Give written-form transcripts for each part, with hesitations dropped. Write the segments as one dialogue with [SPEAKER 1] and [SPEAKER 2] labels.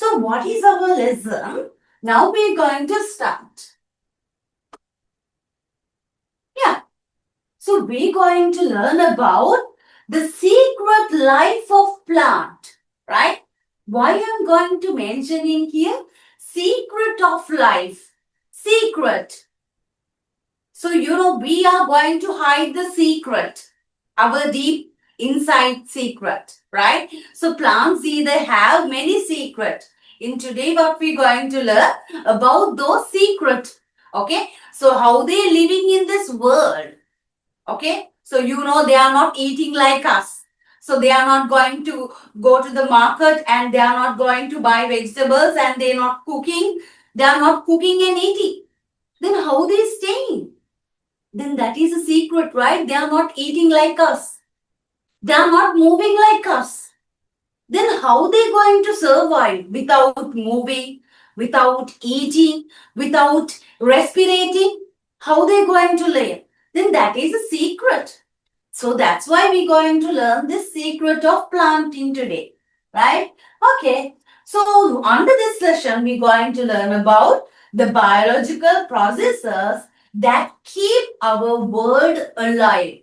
[SPEAKER 1] So what is our lesson? Now we're going to start. Yeah. So we're going to learn about the secret life of plant, right? Why I'm going to mention in here? Secret of life. Secret. So, we are going to hide the secret, our deep inside secret, right? So, plants either have many secrets. In today, what we're going to learn about those secrets, okay? So, how they living in this world, okay? So, they are not eating like us. So, they are not going to go to the market and they are not going to buy vegetables and they're not cooking. They are not cooking and eating. Then how they staying? Then that is a secret, right? They are not eating like us. They are not moving like us. Then how they going to survive without moving, without eating, without respirating? How they going to live? Then that is a secret. So that's why we're going to learn this secret of planting today, right? Okay. So under this session, we're going to learn about the biological processes that keep our world alive.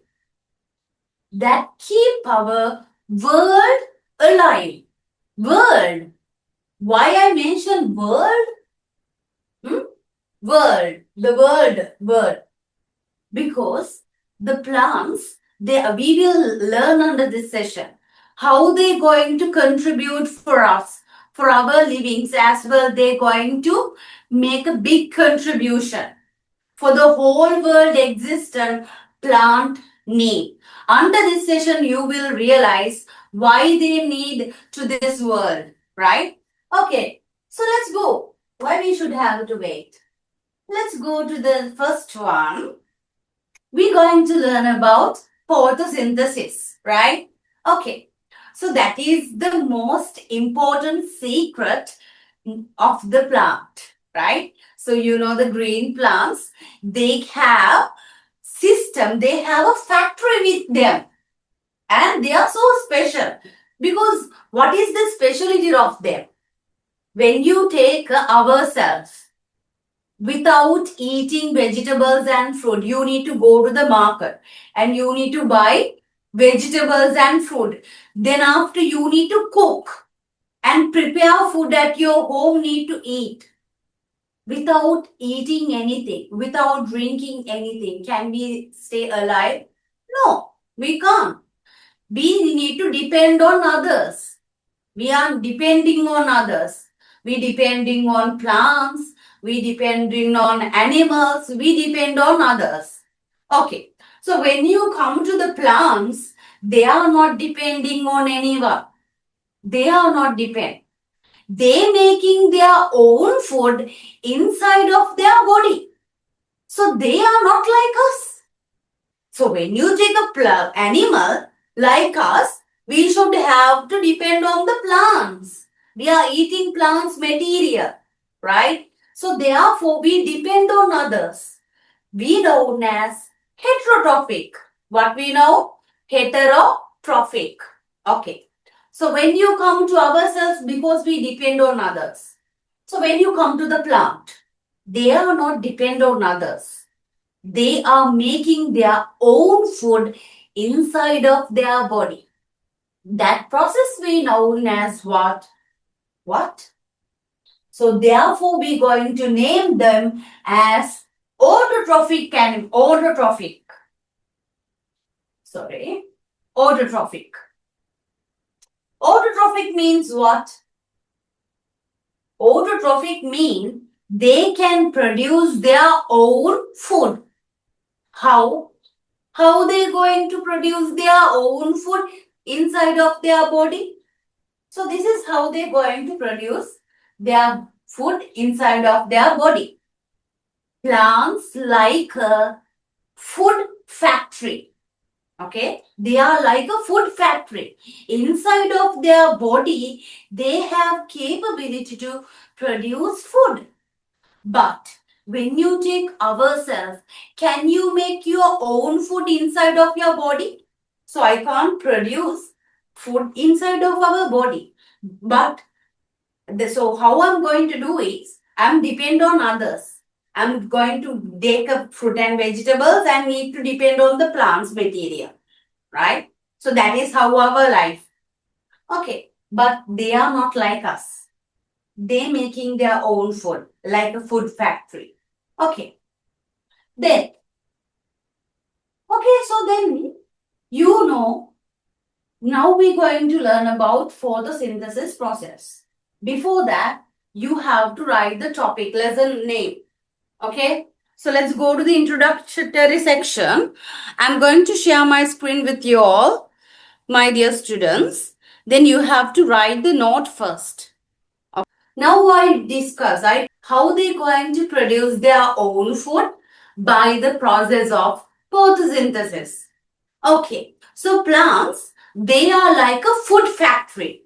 [SPEAKER 1] That keep our world alive. World. Why I mention world? World. The word. Because the plants, we will learn under this session how they going to contribute for us, for our livings as well. They're going to make a big contribution for the whole world existence plant need. Under this session, you will realize why they need to this world, right? Okay, so let's go. Why we should have to wait? Let's go to the first one. We're going to learn about photosynthesis, right? Okay, so that is the most important secret of the plant, right? So the green plants, they have system, they have a factory with them and they are so special because what is the specialty of them? When you take ourselves, without eating vegetables and fruit, you need to go to the market and you need to buy vegetables and fruit. Then after you need to cook and prepare food at your home, need to eat. Without eating anything, without drinking anything, can we stay alive? No, we can't. We need to depend on others. We are depending on others. We depending on plants. We depending on animals. We depend on others. Okay. So when you come to the plants, they are not depending on anyone. They are not depend. They making their own food inside of their body. So they are not like us. So when you take a animal like us, we should have to depend on the plants. We are eating plants material, right? So therefore we depend on others. We known as heterotrophic. What we know? Heterotrophic. Okay. So when you come to ourselves, because we depend on others. So when you come to the plant, they are not depend on others. They are making their own food inside of their body. That process we known as what? What? So therefore we going to name them as autotrophic and autotrophic. Sorry. Autotrophic. Autotrophic means what? Autotrophic means they can produce their own food. How? How they going to produce their own food inside of their body? So this is how they going to produce their food inside of their body. Plants like a food factory. Okay, they are like a food factory. Inside of their body, they have capability to produce food. But when you take ourselves, can you make your own food inside of your body? So I can't produce food inside of our body. But So how I'm going to do is, I'm depend on others. I'm going to take up fruit and vegetables and need to depend on the plants material, right? So that is how our life. Okay, but they are not like us. They making their own food, like a food factory. Okay, then, so then, now we're going to learn about photosynthesis process. Before that, you have to write the topic lesson name. Okay, so let's go to the introductory section. I'm going to share my screen with you all, my dear students. Then you have to write the note first. Now I discuss how they going to produce their own food by the process of photosynthesis. Okay, so plants, they are like a food factory.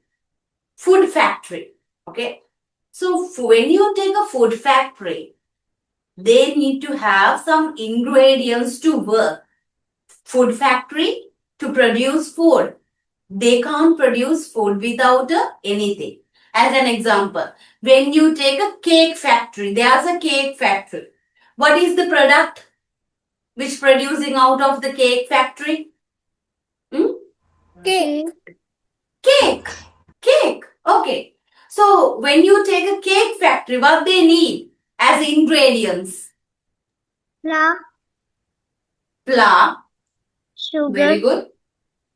[SPEAKER 1] Food factory. Okay, so when you take a food factory, they need to have some ingredients to work. Food factory to produce food. They can't produce food without anything. As an example, when you take a cake factory, there's a cake factory. What is the product which producing out of the cake factory? Hmm?
[SPEAKER 2] Cake.
[SPEAKER 1] Cake. Cake. Okay. So when you take a cake factory, what they need as ingredients?
[SPEAKER 2] Flour.
[SPEAKER 1] Flour.
[SPEAKER 2] Sugar.
[SPEAKER 1] Very good.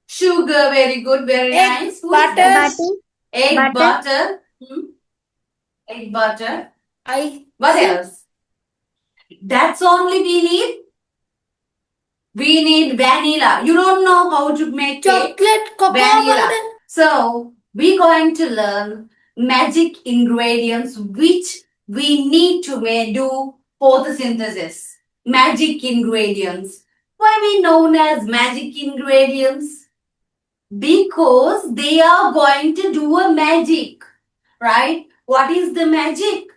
[SPEAKER 1] Sugar. Very good. Very
[SPEAKER 2] Egg,
[SPEAKER 1] nice. Who is
[SPEAKER 2] butter.
[SPEAKER 1] that?
[SPEAKER 2] Butter.
[SPEAKER 1] Egg,
[SPEAKER 2] Butter.
[SPEAKER 1] butter. Egg, butter.
[SPEAKER 2] I.
[SPEAKER 1] What else? That's only we need. We need vanilla. You don't know how to make cake?
[SPEAKER 2] Chocolate, cocoa
[SPEAKER 1] Vanilla.
[SPEAKER 2] powder.
[SPEAKER 1] So we're going to learn magic ingredients which we need to do photosynthesis. Magic ingredients. Why we known as magic ingredients? Because they are going to do a magic, right? What is the magic?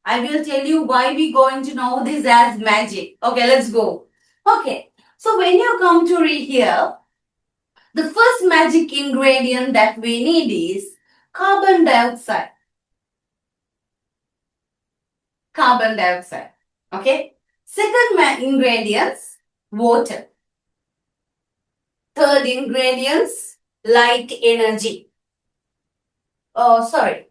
[SPEAKER 1] I will tell you why we going to know this as magic. Okay, let's go. Okay, so when you come to read here, the first magic ingredient that we need is carbon dioxide. Carbon dioxide. Okay. Second ingredients, water. Third ingredients, light energy. Oh, sorry.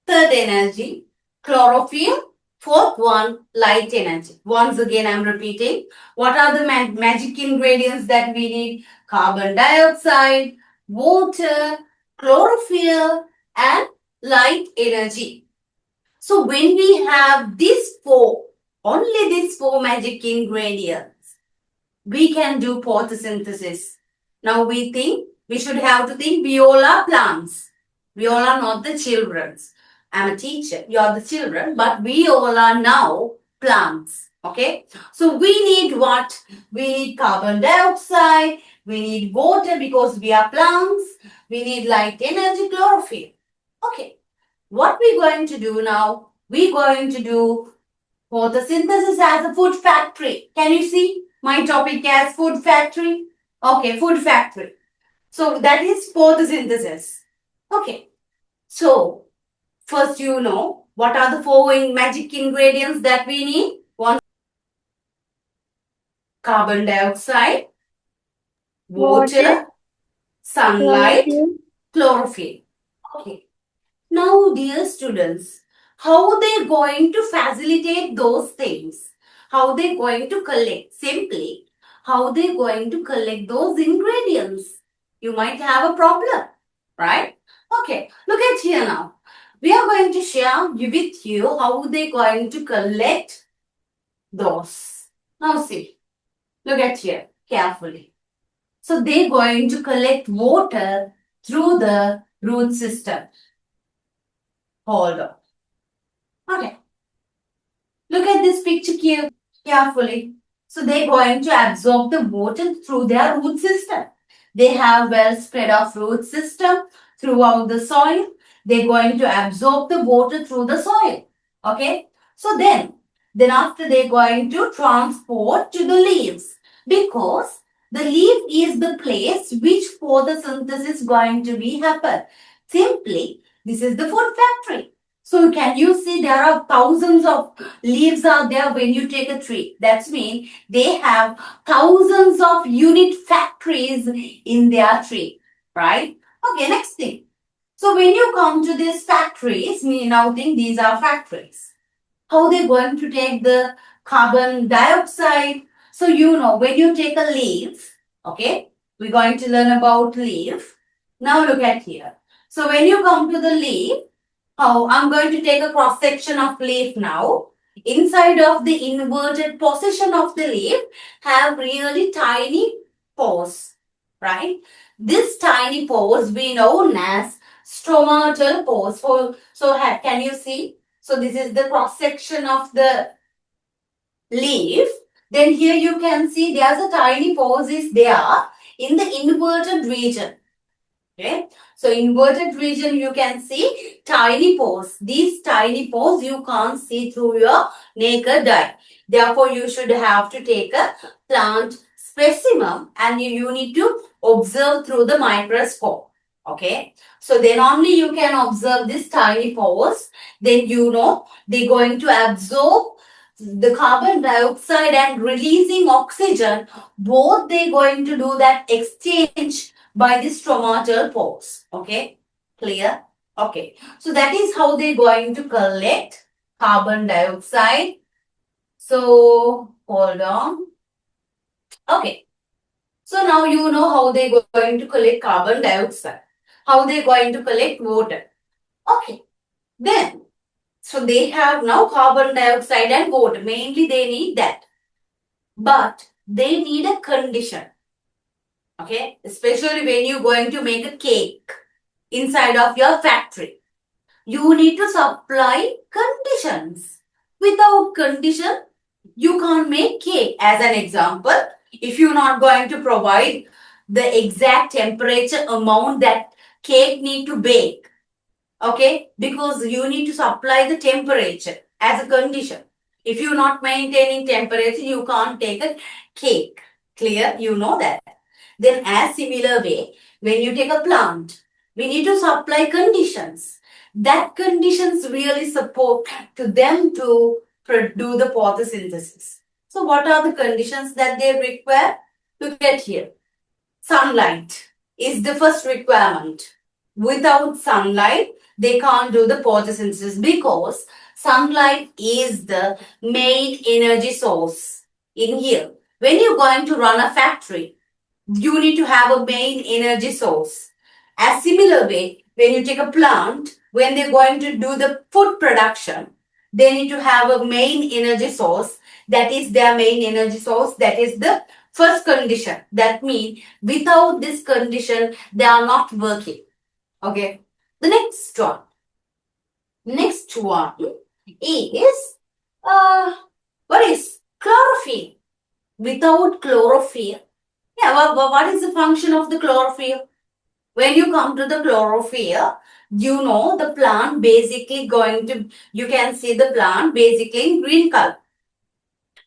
[SPEAKER 1] Third energy, chlorophyll. Fourth one, light energy. Once again, I'm repeating. What are the magic ingredients that we need? Carbon dioxide, water, chlorophyll, and light energy. So when we have these four, only these four magic ingredients, we can do photosynthesis. Now we should have to think we all are plants. We all are not the children. I'm a teacher, you are the children, but we all are now plants. Okay? So we need what? We need carbon dioxide, we need water because we are plants, we need light energy, chlorophyll. Okay. What we're going to do now? We're going to do photosynthesis as a food factory. Can you see my topic as food factory? Okay, food factory. So that is photosynthesis. Okay. So first what are the four magic ingredients that we need? One, carbon dioxide, water, sunlight, chlorophyll. Okay. Now, dear students, how they going to facilitate those things? How they going to collect? Simply, how they going to collect those ingredients? You might have a problem, right? Okay, look at here now. We are going to share with you how they going to collect those. Now see, look at here carefully. So they going to collect water through the root system. Hold on. Okay. Look at this picture carefully. So they're going to absorb the water through their root system. They have well spread of root system throughout the soil. They're going to absorb the water through the soil. Okay. So then after they're going to transport to the leaves because the leaf is the place which photosynthesis is going to be happen. Simply, this is the food factory. So can you see there are thousands of leaves are there when you take a tree? That's mean they have thousands of unit factories in their tree, right? Okay, next thing. So when you come to these factories, we now think these are factories. How they going to take the carbon dioxide? So when you take a leaf, okay, we're going to learn about leaf. Now look at here. So when you come to the leaf, I'm going to take a cross section of leaf now. Inside of the inverted position of the leaf have really tiny pores, right? This tiny pores we known as stomatal pores. Can you see? So this is the cross section of the leaf. Then here you can see there's a tiny pores is there in the inverted region. Okay, so inverted region you can see tiny pores. These tiny pores you can't see through your naked eye. Therefore, you should have to take a plant specimen and you need to observe through the microscope. Okay, so then only you can observe these tiny pores. Then they're going to absorb the carbon dioxide and releasing oxygen. Both they're going to do that exchange by the stomatal pores. Okay, clear? Okay, so that is how they're going to collect carbon dioxide. So hold on. Okay, so now you know how they're going to collect carbon dioxide, how they're going to collect water. Okay, then so they have now carbon dioxide and water. Mainly they need that, but they need a condition. Okay, especially when you're going to make a cake inside of your factory. You need to supply conditions. Without condition, you can't make cake. As an example, if you're not going to provide the exact temperature amount that cake need to bake, okay, because you need to supply the temperature as a condition. If you're not maintaining temperature, you can't take a cake. Clear? You know that. Then as similar way, when you take a plant, we need to supply conditions. That conditions really support to them to do the photosynthesis. So what are the conditions that they require? Look at here. Sunlight is the first requirement. Without sunlight, they can't do the photosynthesis because sunlight is the main energy source in here. When you're going to run a factory, you need to have a main energy source. As similar way, when you take a plant, when they're going to do the food production, they need to have a main energy source. That is their main energy source. That is the first condition. That means without this condition, they are not working. Okay. The next one. Next one is what is chlorophyll? Without chlorophyll, what is the function of the chlorophyll? When you come to the chlorophyll, the plant basically you can see the plant basically in green color.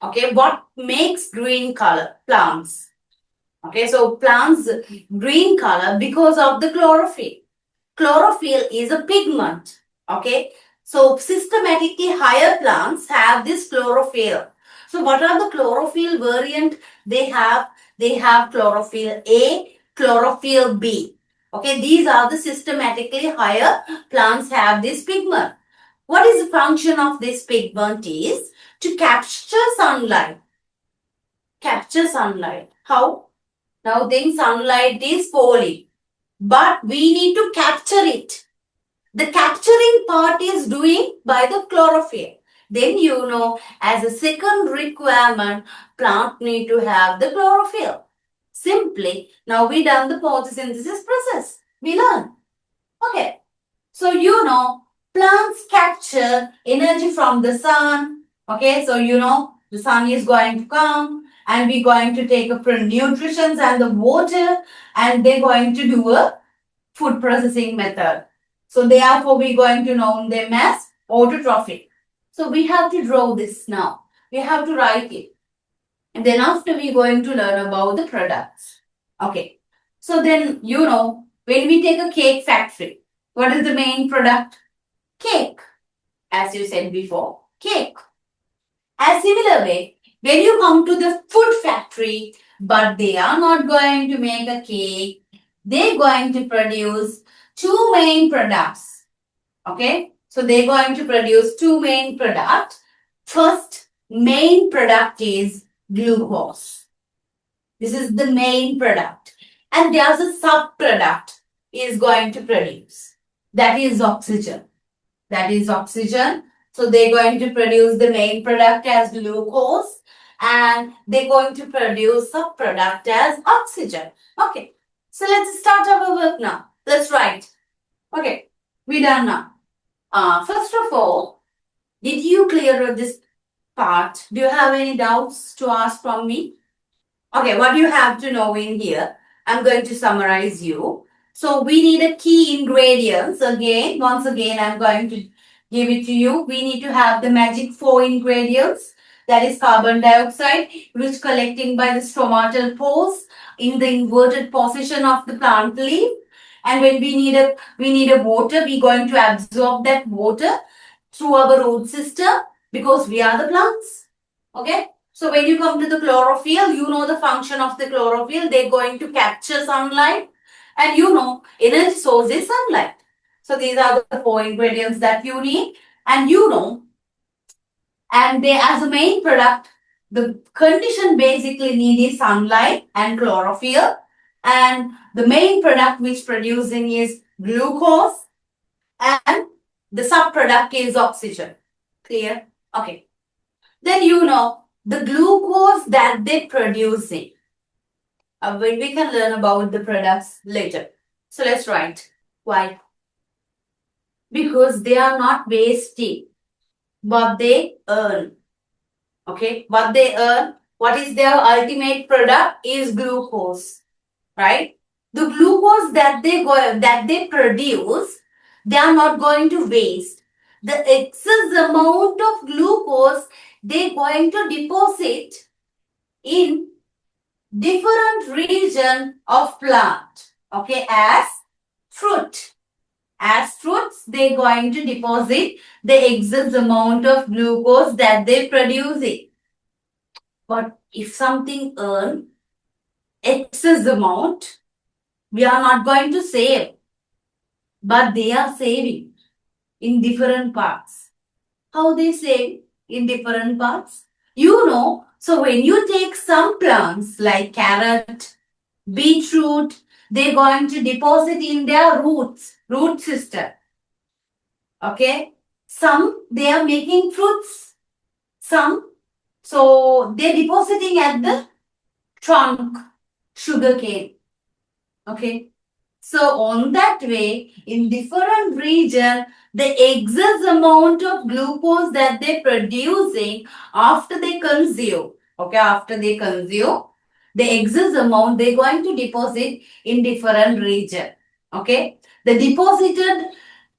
[SPEAKER 1] Okay, what makes green color? Plants. Okay, so plants green color because of the chlorophyll. Chlorophyll is a pigment. Okay, so systematically higher plants have this chlorophyll. So what are the chlorophyll variant they have? They have chlorophyll A, chlorophyll B. Okay, these are the systematically higher plants have this pigment. What is the function of this pigment is to capture sunlight. Capture sunlight. How? Now think sunlight is falling, but we need to capture it. The capturing part is doing by the chlorophyll. Then as a second requirement, plant need to have the chlorophyll. Simply, now we done the photosynthesis process. We learn. Okay. So plants capture energy from the sun. Okay, so the sun is going to come and we're going to take up nutrition and the water and they're going to do a food processing method. So therefore, we're going to know them as autotrophic. So we have to draw this now. We have to write it. And then after we're going to learn about the products. Okay. So then, when we take a cake factory, what is the main product? Cake. as you said before, cake. As similar way, when you come to the food factory, but they are not going to make a cake, they're going to produce two main products. Okay, so they're going to produce two main products. First main product is glucose. This is the main product, and there's a sub product is going to produce. That is oxygen. That is oxygen. So they're going to produce the main product as glucose, and they're going to produce sub product as oxygen. Okay. So let's start our work now. Let's write. Okay. We done now. First of all, did you clear this part? Do you have any doubts to ask from me? Okay, what you have to know in here, I'm going to summarize you. So we need a key ingredients. Again, once again, I'm going to give it to you. We need to have the magic 4 ingredients. That is carbon dioxide, which collecting by the stomatal pores in the inverted position of the plant leaf. And when we need a water, we're going to absorb that water through our root system because we are the plants. Okay. So when you come to the chlorophyll, you know the function of the chlorophyll. They're going to capture sunlight, and you know energy source is sunlight. So these are the 4 ingredients that you need, and you know, and they as a main product, the condition basically need is sunlight and chlorophyll, and the main product which producing is glucose, and the sub product is oxygen. Clear? Okay. Then you know the glucose that they producing. We can learn about the products later. So let's write. Why? Because they are not wasting what they earn. Okay, what they earn, what is their ultimate product is glucose, right? The glucose that they produce, they are not going to waste. The excess amount of glucose they're going to deposit in different region of plant. Okay, as fruit. As fruits, they're going to deposit the excess amount of glucose that they producing. But if something earn excess amount, we are not going to save. But they are saving in different parts. How they save in different parts? You know, so when you take some plants like carrot, beetroot, they're going to deposit in their root system. Okay. Some they are making fruits. Some, so they're depositing at the trunk, sugarcane. Okay. So on that way, in different region, the excess amount of glucose that they're producing after they consume, okay, after they consume, the excess amount they're going to deposit in different region. Okay. The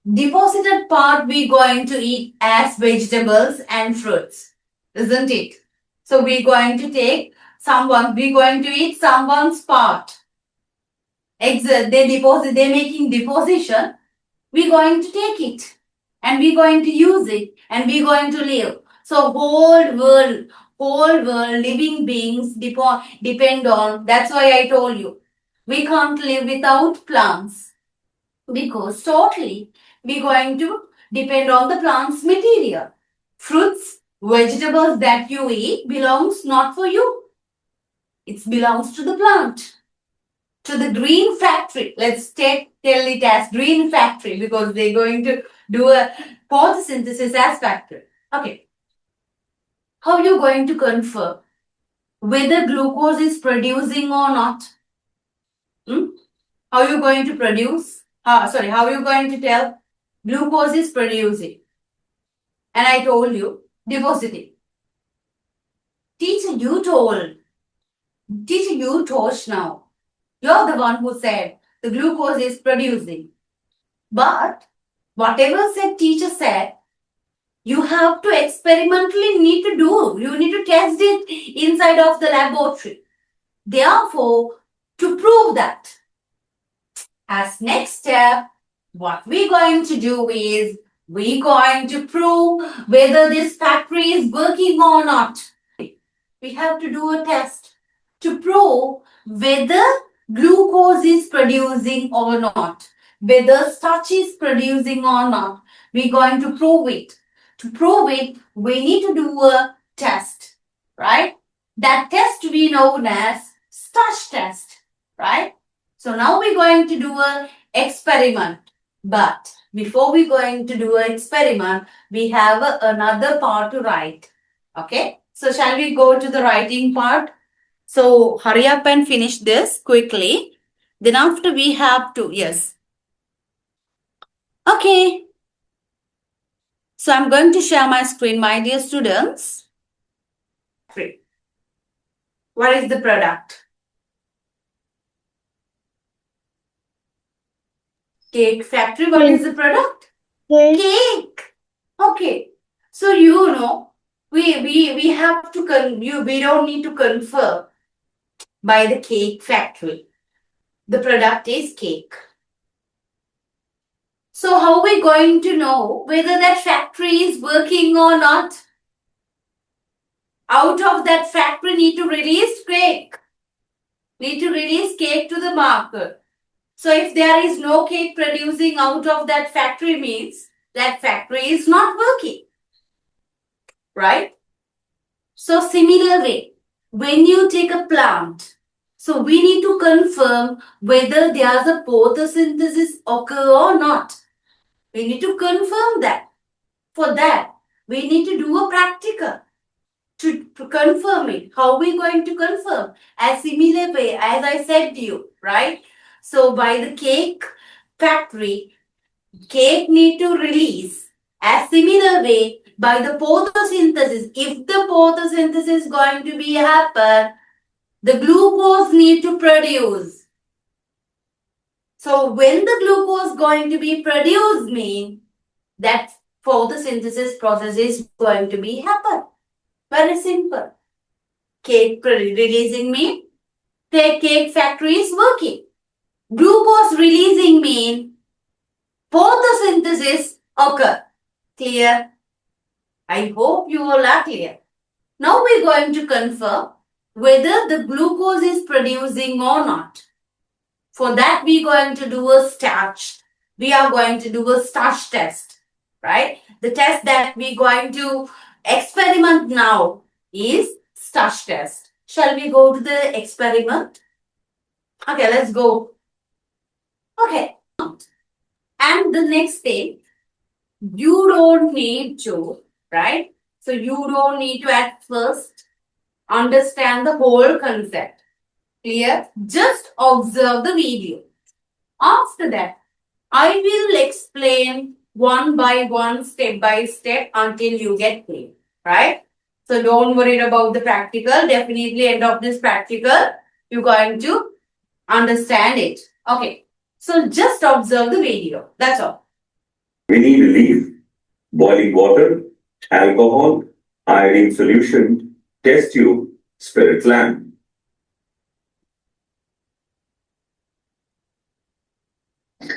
[SPEAKER 1] deposited part we're going to eat as vegetables and fruits, isn't it? So we're going to take we're going to eat someone's part. They're making deposition. We're going to take it and we're going to use it and we're going to live. So whole world, living beings depend on, that's why I told you, we can't live without plants because totally we're going to depend on the plant's material. Fruits, vegetables that you eat belongs not for you. It belongs to the plant. To the green factory. Let's tell it as green factory because they're going to do a photosynthesis as factory. Okay. How are you going to confirm whether glucose is producing or not? How are you going to produce? How are you going to tell glucose is producing? And I told you, depositing. Teacher, you told now. You're the one who said the glucose is producing. But whatever teacher said, you have to experimentally need to do. You need to test it inside of the laboratory. Therefore, to prove that, as next step, what we're going to do is We going to prove whether this factory is working or not. We have to do a test to prove whether glucose is producing or not, whether starch is producing or not. We're going to prove it. To prove it, we need to do a test, right? That test we known as starch test, right? So now we're going to do an experiment. But before we're going to do an experiment, we have another part to write. Okay? So shall we go to the writing part? So hurry up and finish this quickly. Then after we have to, yes. Okay. So I'm going to share my screen, my dear students. What is the product? Cake factory. What is the product?
[SPEAKER 2] Cake.
[SPEAKER 1] Cake. Okay. So you know, we have to we don't need to confirm by the cake factory. The product is cake. So how are we going to know whether that factory is working or not? Out of that factory need to release cake. Need to release cake to the market. So if there is no cake producing out of that factory means that factory is not working. Right? So similar way, when you take a plant, so we need to confirm whether there's a photosynthesis occur or not. We need to confirm that. For that, we need to do a practical to confirm it. How are we going to confirm? As similar way, as I said to you, right? So by the cake factory, cake need to release as similar way by the photosynthesis. If the photosynthesis is going to be happen, the glucose need to produce. So when the glucose going to be produced mean that photosynthesis process is going to be happen. Very simple. Cake releasing mean cake factory is working. Glucose releasing mean photosynthesis occur. Clear? I hope you all are clear. Now we're going to confirm whether the glucose is producing or not. For that, we're going to do a starch. We are going to do a starch test, right? The test that we're going to experiment now is starch test. Shall we go to the experiment? Okay, let's go. Okay. And the next thing, you don't need to, right? So you don't need to at first understand the whole concept. Clear? Just observe the video. After that, I will explain one by one, step by step until you get clear. Right? So don't worry about the practical. Definitely end of this practical, you're going to understand it. Okay. So just observe the video. That's all.
[SPEAKER 3] We need a leaf, boiling water, alcohol, iodine solution, test tube, spirit lamp.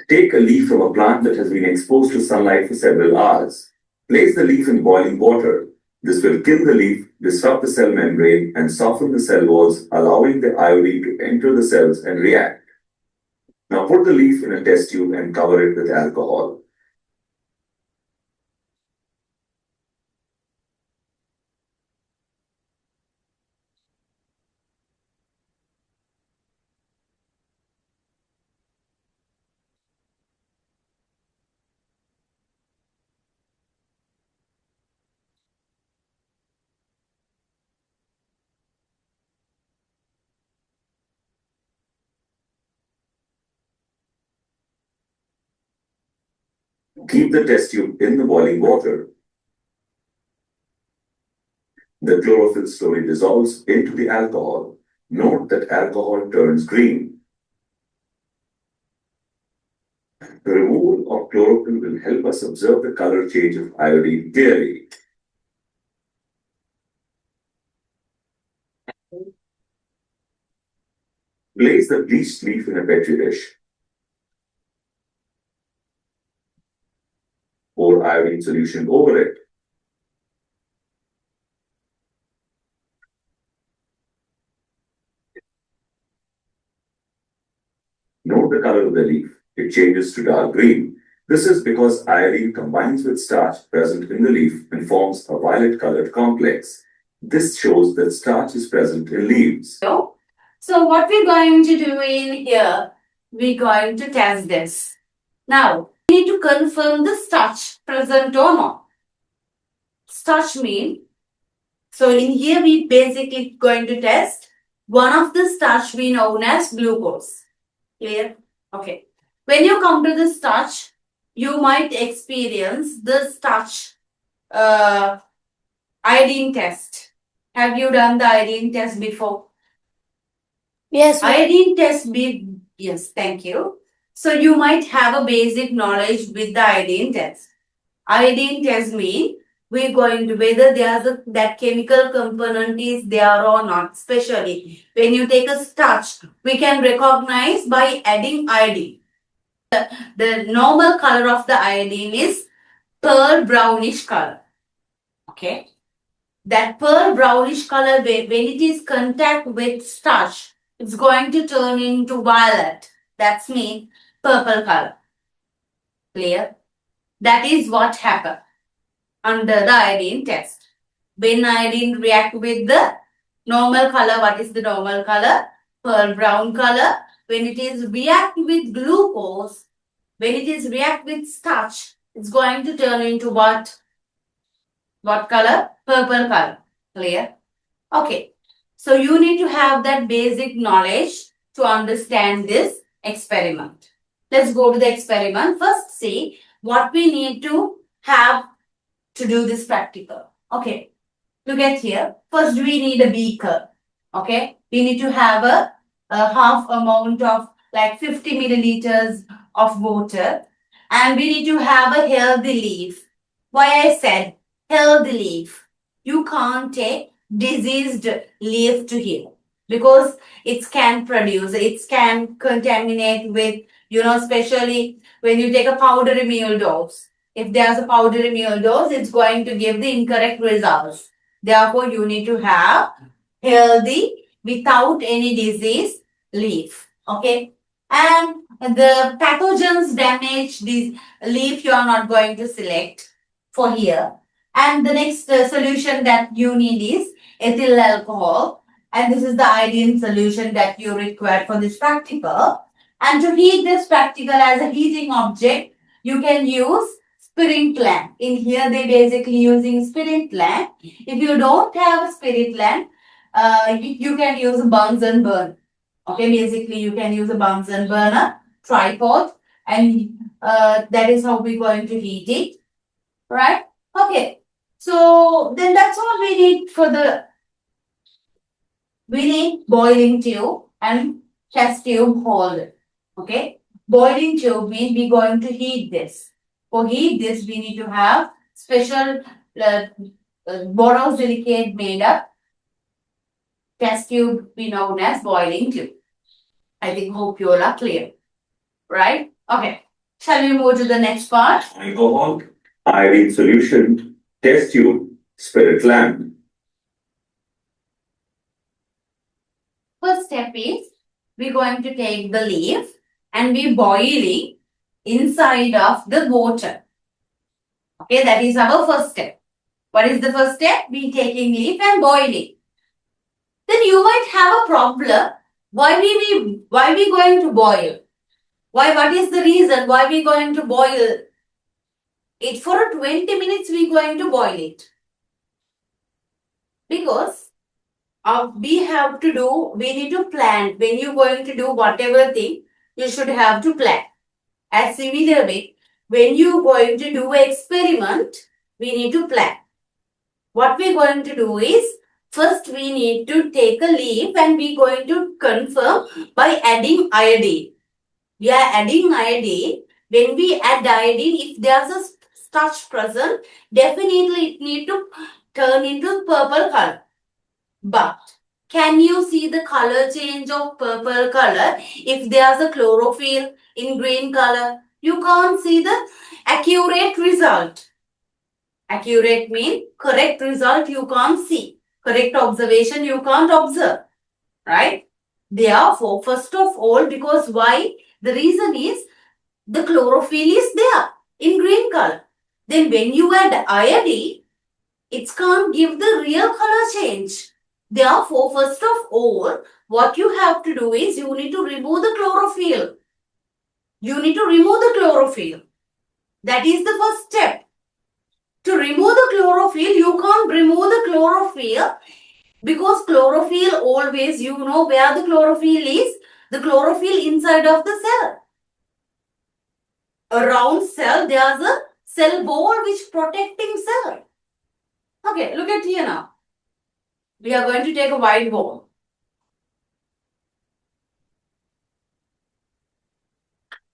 [SPEAKER 3] Take a leaf from a plant that has been exposed to sunlight for several hours. Place the leaf in boiling water. This will kill the leaf, disrupt the cell membrane, and soften the cell walls, allowing the iodine to enter the cells and react. Now put the leaf in a test tube and cover it with alcohol. Keep the test tube in the boiling water. The chlorophyll slowly dissolves into the alcohol. Note that alcohol turns green. The removal of chlorophyll will help us observe the color change of iodine clearly. Place the bleached leaf in a petri dish. pour iodine solution over it. Note the color of the leaf. It changes to dark green. This is because iodine combines with starch present in the leaf and forms a violet colored complex. This shows that starch is present in leaves.
[SPEAKER 1] So what we're going to do in here, we're going to test this. Now, we need to confirm the starch present or not. Starch mean, so in here we basically going to test one of the starch we known as glucose. Clear? Okay. When you come to the starch, you might experience the starch iodine test. Have you done the iodine test before?
[SPEAKER 2] Yes, ma'am.
[SPEAKER 1] Iodine test yes, thank you. So you might have a basic knowledge with the iodine test. Iodine test mean we're going to whether there's that chemical component is there or not. Especially when you take a starch, we can recognize by adding iodine. The normal color of the iodine is pearl brownish color. Okay. That pearl brownish color, when it is contact with starch, it's going to turn into violet. That's mean purple color. Clear? That is what happened under the iodine test. When iodine react with the normal color, what is the normal color? Pearl brown color. When it is react with glucose, when it is react with starch, it's going to turn into what? What color? Purple color. Clear? Okay. So you need to have that basic knowledge to understand this experiment. Let's go to the experiment. First, see what we need to have to do this practical. Okay. Look at here. First, we need a beaker. Okay. We need to have a half amount of like 50 milliliters of water. And we need to have a healthy leaf. Why I said healthy leaf. You can't take diseased leaf to here because it can produce, it can contaminate with, especially when you take a powdery meal dose. If there's a powdery meal dose, it's going to give the incorrect results. Therefore, you need to have healthy without any disease leaf. Okay. And the pathogens damage this leaf you are not going to select for here. And the next solution that you need is ethyl alcohol. And this is the iodine solution that you require for this practical. And to heat this practical as a heating object, you can use spirit lamp. In here, they basically using spirit lamp. If you don't have a spirit lamp, you can use a Bunsen burner. Okay, basically you can use a Bunsen burner, tripod, and that is how we're going to heat it. Right? Okay. So then that's all we need for we need boiling tube and test tube holder. Okay. Boiling tube means we're going to heat this. For heat this, we need to have special borosilicate made up test tube be known as boiling tube. I think hope you all are clear. Right? Okay. Shall we move to the next part?
[SPEAKER 3] Alcohol, iodine solution, test tube, spirit lamp.
[SPEAKER 1] First step is we're going to take the leaf and we boiling inside of the water. Okay, that is our first step. What is the first step? We taking leaf and boiling. Then you might have a problem. Why we going to boil? What is the reason why we going to boil it for 20 minutes? We going to boil it because we need to plan. When you're going to do whatever thing, you should have to plan. As similar way, when you're going to do an experiment, we need to plan. What we're going to do is, first we need to take a leaf and we're going to confirm by adding iodine. We are adding iodine. When we add iodine, if there's a starch present, definitely it need to turn into purple color. But can you see the color change of purple color if there's a chlorophyll in green color? You can't see the accurate result. Accurate means correct result you can't see. Correct observation you can't observe. Right? Therefore, first of all, because why? The reason is the chlorophyll is there in green color. Then when you add iodine, it can't give the real color change. Therefore, first of all, what you have to do is you need to remove the chlorophyll. You need to remove the chlorophyll. That is the first step. To remove the chlorophyll, you can't remove the chlorophyll because chlorophyll always, you know where the chlorophyll is. The chlorophyll inside of the cell. Around cell, there's a cell wall which protecting cell. Okay, look at here now. We are going to take a white ball.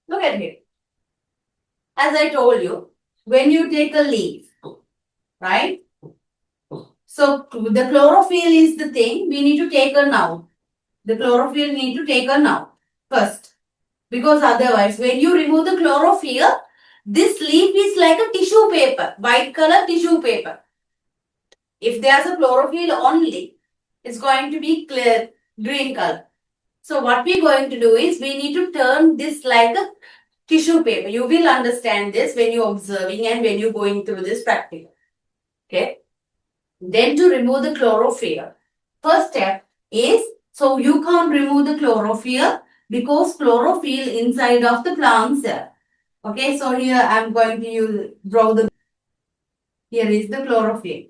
[SPEAKER 1] Look at here. As I told you, when you take a leaf, right? So the chlorophyll is the thing we need to take a now. The chlorophyll need to take a now first. Because otherwise, when you remove the chlorophyll, this leaf is like a tissue paper, white color tissue paper. If there's a chlorophyll only, it's going to be clear green color. So what we're going to do is we need to turn this like a tissue paper. You will understand this when you're observing and when you're going through this practical. Okay. Then to remove the chlorophyll, first step is, so you can't remove the chlorophyll because chlorophyll inside of the plant cell. Okay, so here I'm going to draw the, here is the chlorophyll.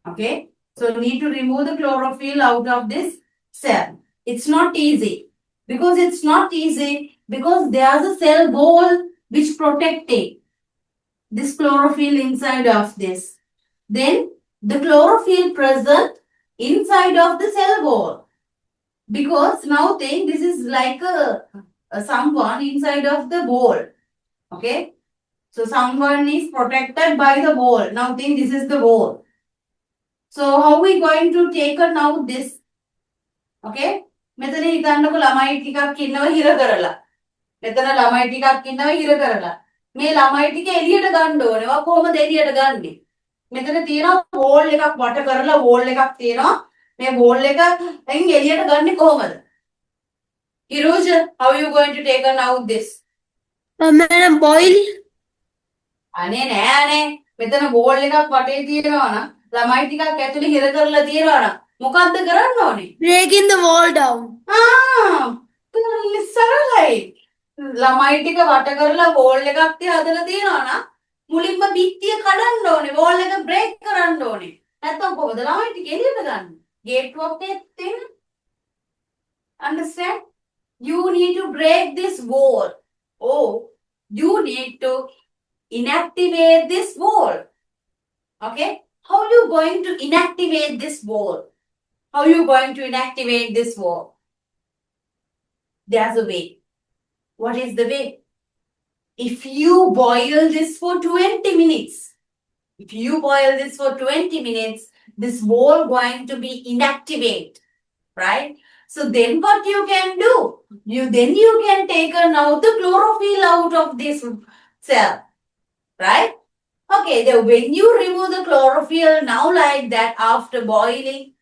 [SPEAKER 1] Okay, so need to remove the chlorophyll out of this cell. It's not easy. Because it's not easy because there's a cell wall which protecting this chlorophyll inside of this. Then the chlorophyll present inside of the cell wall. Because now think this is like a someone inside of the wall. Okay. So someone is protected by the wall. Now think this is the wall. So how we going to take now this? Okay. මෙතන හිතන්නකො ළමයි ටිකක් ඉන්නව හිර කරලා. මෙතන ළමයි ටිකක් ඉන්නව හිර කරලා. මේ ළමයි ටික එළියට ගන්න ඕනේ. ඔයා කොහොමද එළියට ගන්නෙ? මෙතන තියෙනවා වෝල් එකක් වට කරලා වෝල් එකක් තියෙනවා. මේ වෝල් එකෙන් එළියට ගන්නෙ කොහොමද? Hiruj, how are you going to take out this?
[SPEAKER 2] Madam, boil.
[SPEAKER 1] අනේ නෑනේ. මෙතන වෝල් එකක් වටේ තියෙනවා නම් ළමයි ටිකක් ඇතුලේ හිර කරලා තියෙනවා නම් මොකද්ද කරන්න ඕනේ?
[SPEAKER 2] Breaking the wall down.
[SPEAKER 1] සරලයි. ළමයි ටික වට කරලා වෝල් එකක් තිය හදලා තියෙනවා නම් මුලින්ම බිත්තිය කඩන්න ඕනේ. වෝල් එක බ්‍රේක් කරන්න ඕනේ. නැත්නම් කොහොමද ළමයි ටික එළියට ගන්න? ගේට්ටුවක් තියෙන. Understand? You need to break this wall. Oh, you need to inactivate this wall. Okay? How are you going to inactivate this wall? How are you going to inactivate this wall? There's a way. What is the way? If you boil this for 20 minutes, this wall going to be inactivate, right? So then what you can do? You can take now the chlorophyll out of this cell, right? Okay, then when you remove the chlorophyll now like that after boiling,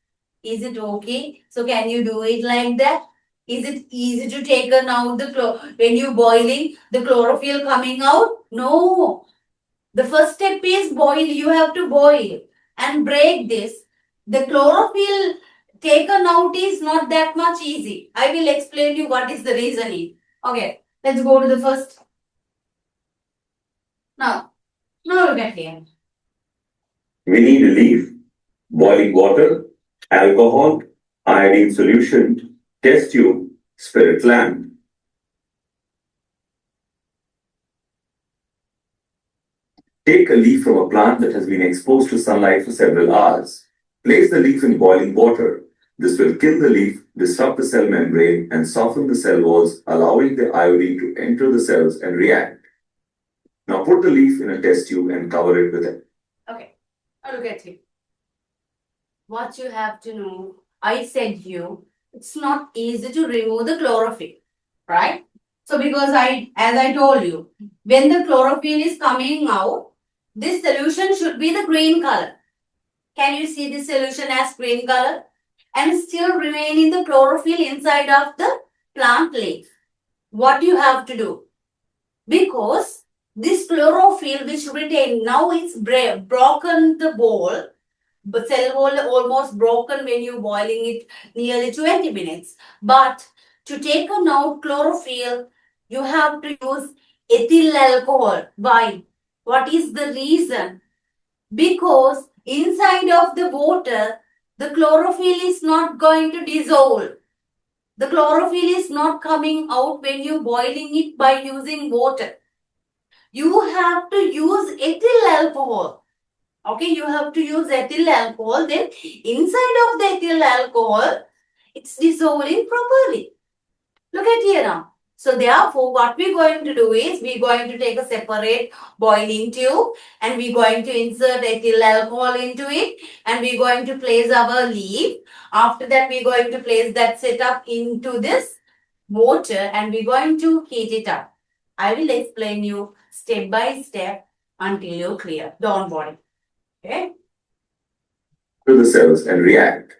[SPEAKER 1] is it okay? So can you do it like that? Is it easy to take out the when you boiling the chlorophyll coming out? No. The first step is boil. You have to boil and break this. The chlorophyll taken out is not that much easy. I will explain you what is the reasoning. Okay, let's go to the first. Now look at here.
[SPEAKER 3] We need a leaf, boiling water, alcohol, iodine solution, test tube, spirit lamp. Take a leaf from a plant that has been exposed to sunlight for several hours. Place the leaf in boiling water. This will kill the leaf, disrupt the cell membrane, and soften the cell walls, allowing the iodine to enter the cells and react. Now put the leaf in a test tube and cover it with it.
[SPEAKER 1] Okay, now look at it. What you have to know, I said you, it's not easy to remove the chlorophyll, right? So because as I told you, when the chlorophyll is coming out, this solution should be the green color. Can you see this solution as green color? And still remaining the chlorophyll inside of the plant leaf. What you have to do? Because this chlorophyll which retained, now it's broken the ball, but cell wall almost broken when you boiling it nearly 20 minutes. But to take out chlorophyll, you have to use ethyl alcohol. Why? What is the reason? Because inside of the water, the chlorophyll is not going to dissolve. The chlorophyll is not coming out when you boiling it by using water. You have to use ethyl alcohol. Okay, you have to use ethyl alcohol. Then inside of the ethyl alcohol, it's dissolving properly. Look at here now. So therefore, what we're going to do is we're going to take a separate boiling tube and we're going to insert ethyl alcohol into it and we're going to place our leaf. After that, we're going to place that setup into this water and we're going to heat it up. I will explain you step by step until you're clear. Don't worry. Okay?
[SPEAKER 3] To the cells and react.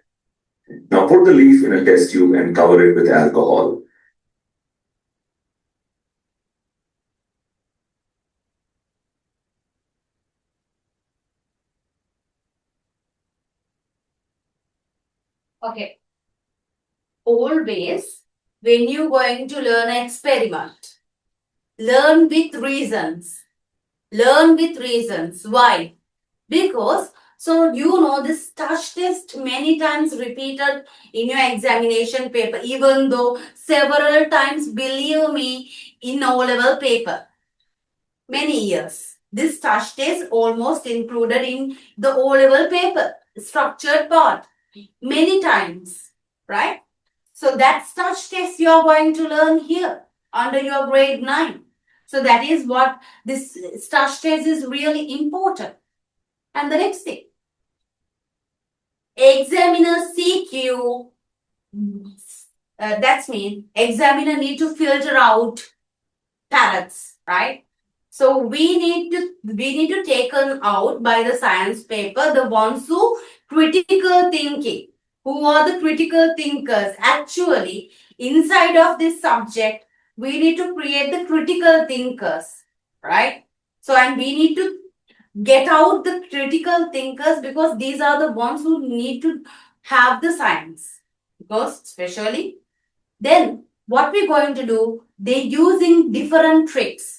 [SPEAKER 3] Now put the leaf in a test tube and cover it with alcohol.
[SPEAKER 1] Okay. Always, when you're going to learn an experiment, learn with reasons. Learn with reasons. Why? Because, so you know this touch test many times repeated in your examination paper, even though several times, believe me, in O-level paper. Many years. This touch test almost included in the O-level paper, structured part. Many times, right? So that's touch test you are going to learn here under your grade 9. So that is what this touch test is really important. And the next thing, examiner CQ, that's mean examiner need to filter out parrots, right? So we need to take out by the science paper the ones who critical thinking. Who are the critical thinkers? Actually, inside of this subject, we need to create the critical thinkers, right? So, and we need to get out the critical thinkers because these are the ones who need to have the science. Because especially, then what we're going to do, they're using different tricks.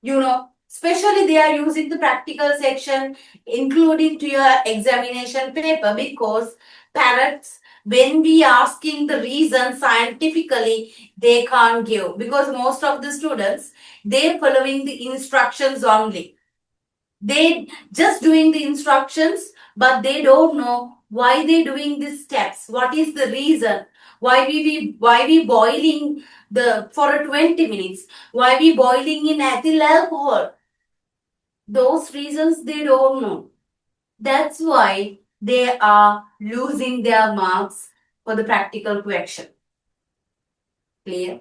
[SPEAKER 1] You know, especially they are using the practical section, including to your examination paper because parrots, when we asking the reason scientifically, they can't give because most of the students, they're following the instructions only. They just doing the instructions, but they don't know why they doing these steps. What is the reason? Why we boiling the for a 20 minutes? Why we boiling in ethyl alcohol? Those reasons they don't know. That's why they are losing their marks for the practical question. Clear?